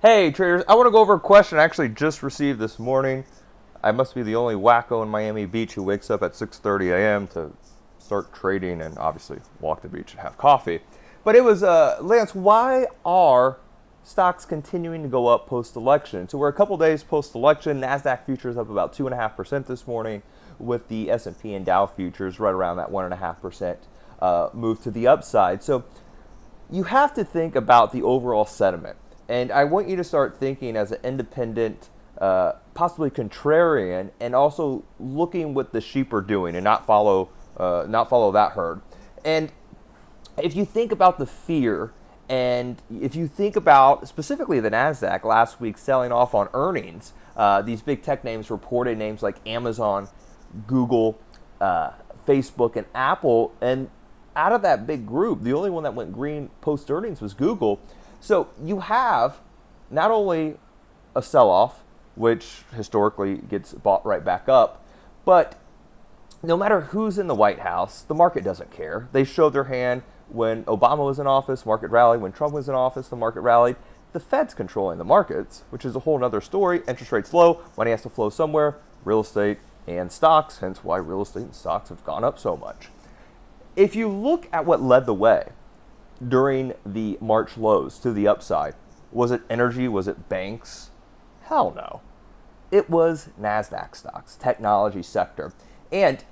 Hey traders, I want to go over a question I actually just received this morning. I must be the only wacko in Miami Beach who wakes up at 6:30 a.m. to start trading and obviously walk the beach and have coffee. But it was, Lance, why are stocks continuing to go up post-election? So we're a couple days post-election. NASDAQ futures up about 2.5% this morning, with the S&P and Dow futures right around that 1.5% move to the upside. So you have to think about the overall sentiment. And I want you to start thinking as an independent, possibly contrarian, and also looking what the sheep are doing and not follow that herd. And if you think about the fear, and if you think about specifically the Nasdaq last week selling off on earnings, these big tech names reported, names like Amazon, Google, Facebook, and Apple, and out of that big group, the only one that went green post earnings was Google. So you have not only a sell-off, which historically gets bought right back up, but no matter who's in the White House, the market doesn't care. They showed their hand when Obama was in office, market rallied. When Trump was in office, the market rallied. The Fed's controlling the markets, which is a whole other story. Interest rates low, money has to flow somewhere, real estate and stocks, hence why real estate and stocks have gone up so much. If you look at what led the way during the March lows to the upside, was it energy? Was it banks? Hell no. It was NASDAQ stocks, technology sector. And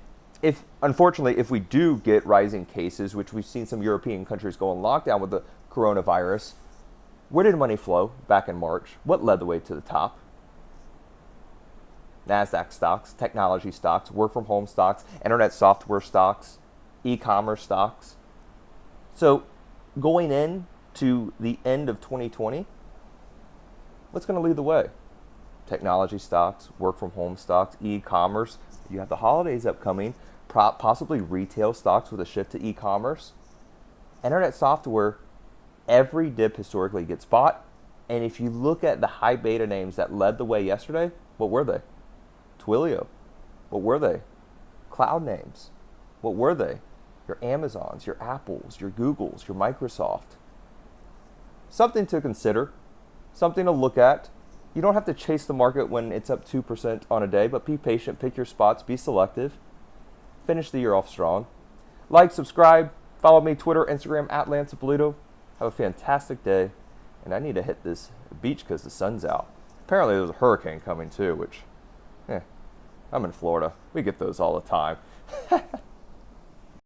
unfortunately, if we do get rising cases, which we've seen some European countries go in lockdown with the coronavirus, where did money flow back in March? What led the way to the top? NASDAQ stocks, technology stocks, work from home stocks, internet software stocks, e-commerce stocks. So going in to the end of 2020, what's going to lead the way? Technology stocks, work from home stocks, e-commerce. You have the holidays upcoming, possibly retail stocks with a shift to e-commerce. Internet software, every dip historically gets bought. And if you look at the high beta names that led the way yesterday, what were they? Twilio. What were they? Cloud names. What were they? Your Amazons, your Apples, your Googles, your Microsoft. Something to consider, something to look at. You don't have to chase the market when it's up 2% on a day, but be patient, pick your spots, be selective. Finish the year off strong. Like, subscribe, follow me, Twitter, Instagram, at Lance Ippolito. Have a fantastic day. And I need to hit this beach because the sun's out. Apparently there's a hurricane coming too, which, I'm in Florida. We get those all the time.